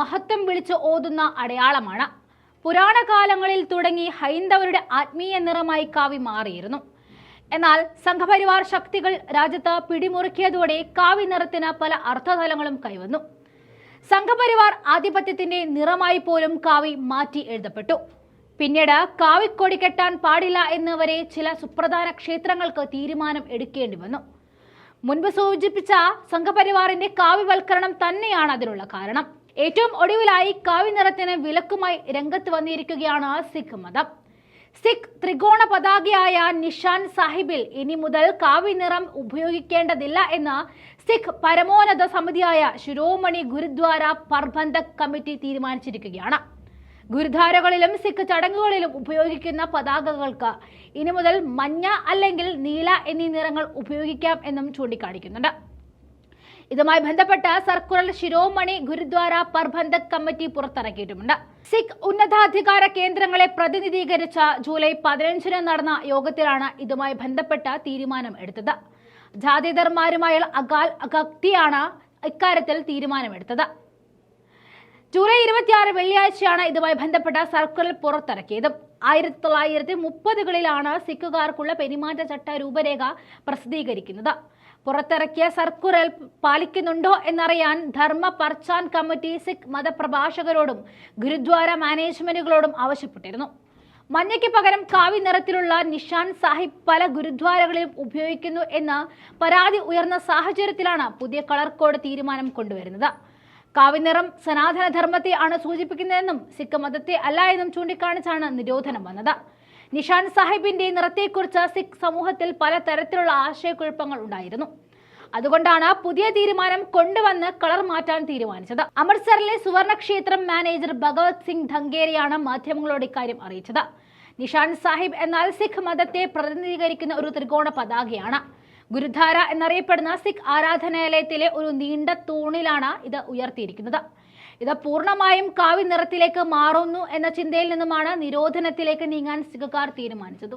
മഹത്വം വിളിച്ച് ഓതുന്ന അടയാളമാണ്. പുരാണകാലങ്ങളിൽ തുടങ്ങി ഹൈന്ദവരുടെ ആത്മീയ നിറമായി കാവി മാറിയിരുന്നു. എന്നാൽ സംഘപരിവാർ ശക്തികൾ രാജ്യത്ത് പിടിമുറുക്കിയതോടെ കാവി നിറത്തിന് പല അർത്ഥതലങ്ങളും കൈവന്നു. സംഘപരിവാർ ആധിപത്യത്തിന്റെ നിറമായി പോലും കാവി മാറ്റി എഴുതപ്പെട്ടു. പിന്നീട് കാവിക്കൊടി കെട്ടാൻ പാടില്ല എന്നിവരെ ചില സുപ്രധാന ക്ഷേത്രങ്ങൾക്ക് തീരുമാനം എടുക്കേണ്ടി വന്നു. മുൻപ് സൂചിപ്പിച്ച സംഘപരിവാറിന്റെ കാവ്യവൽക്കരണം തന്നെയാണ് അതിനുള്ള കാരണം. ഏറ്റവും ഒടുവിലായി കാവി നിറത്തിന് വിലക്കുമായി രംഗത്ത് വന്നിരിക്കുകയാണ് സിഖ് മതം. സിഖ് ത്രികോണ പതാകയായ നിഷാൻ സാഹിബിൽ ഇനി മുതൽ കാവി നിറം ഉപയോഗിക്കേണ്ടതില്ല എന്ന് സിഖ് പരമോന്നത സമിതിയായ ശിരോമണി ഗുരുദ്വാര പ്രബന്ധക് കമ്മിറ്റി തീരുമാനിച്ചിരിക്കുകയാണ്. ഗുരുദ്വാരകളിലും സിഖ് ചടങ്ങുകളിലും ഉപയോഗിക്കുന്ന പതാകകൾക്ക് ഇനി മുതൽ മഞ്ഞ അല്ലെങ്കിൽ നീല എന്നീ നിറങ്ങൾ ഉപയോഗിക്കാം എന്നും ചൂണ്ടിക്കാണിക്കുന്നുണ്ട്. ഇതുമായി ബന്ധപ്പെട്ട സർക്കുലർ ശിരോമണി ഗുരുദ്വാര പ്രബന്ധക് കമ്മിറ്റി പുറത്തിറക്കിയിട്ടുമുണ്ട്. സിഖ് ഉന്നതാധികാര കേന്ദ്രങ്ങളെ പ്രതിനിധീകരിച്ച ജൂലൈ 15 നടന്ന യോഗത്തിലാണ് ഇതുമായി ബന്ധപ്പെട്ട തീരുമാനം എടുത്തത്. ജാതിധർമാരുമായുള്ള അകൽത്തിയാണ് ഇക്കാര്യത്തിൽ തീരുമാനമെടുത്തത്. ജൂലൈ 26 വെള്ളിയാഴ്ചയാണ് ഇതുമായി ബന്ധപ്പെട്ട സർക്കുലർ പുറത്തിറക്കിയത്. 1930കളിലാണ് സിഖുകാർക്കുള്ള പെരുമാറ്റച്ചട്ട രൂപരേഖ പ്രസിദ്ധീകരിക്കുന്നത്. പുറത്തിറക്കിയ സർക്കുലർ പാലിക്കുന്നുണ്ടോ എന്നറിയാൻ ധർമ്മ പർച്ചാൻ കമ്മിറ്റി സിഖ് മതപ്രഭാഷകരോടും ഗുരുദ്വാര മാനേജ്മെന്റുകളോടും ആവശ്യപ്പെട്ടിരുന്നു. മഞ്ഞയ്ക്ക് പകരം കാവി നിറത്തിലുള്ള നിഷാൻ സാഹിബ് പല ഗുരുദ്വാരകളിലും ഉപയോഗിക്കുന്നു എന്ന പരാതി ഉയർന്ന സാഹചര്യത്തിലാണ് പുതിയ കളർ കോഡ് തീരുമാനം കൊണ്ടുവരുന്നത്. കാവിനിറം സനാതന ധർമ്മത്തെ ആണ് സൂചിപ്പിക്കുന്നതെന്നും സിഖ് മതത്തെ അല്ല എന്നും ചൂണ്ടിക്കാണിച്ചാണ് നിരോധനം വന്നത്. നിഷാൻ സാഹിബിന്റെ നിറത്തെക്കുറിച്ച് സിഖ് സമൂഹത്തിൽ പല തരത്തിലുള്ള ആശയക്കുഴപ്പങ്ങൾ ഉണ്ടായിരുന്നു. അതുകൊണ്ടാണ് പുതിയ തീരുമാനം കൊണ്ടുവന്ന് കളർ മാറ്റാൻ തീരുമാനിച്ചത്. അമൃത്സറിലെ സുവർണ ക്ഷേത്രം മാനേജർ ഭഗവത് സിംഗ് ധങ്കേരിയാണ് മാധ്യമങ്ങളോട് ഇക്കാര്യം അറിയിച്ചത്. നിഷാൻ സാഹിബ് എന്നാൽ സിഖ് മതത്തെ പ്രതിനിധീകരിക്കുന്ന ഒരു ത്രികോണ പതാകയാണ്. ഗുരുദ്വാര എന്നറിയപ്പെടുന്ന സിഖ് ആരാധനാലയത്തിലെ ഒരു നീണ്ട തൂണിലാണ് ഇത് ഉയർത്തിയിരിക്കുന്നത്. ഇത് പൂർണ്ണമായും കാവി നിറത്തിലേക്ക് മാറുന്നു എന്ന ചിന്തയിൽ നിന്നുമാണ് നിരോധനത്തിലേക്ക് നീങ്ങാൻ സിഖുകാർ തീരുമാനിച്ചത്.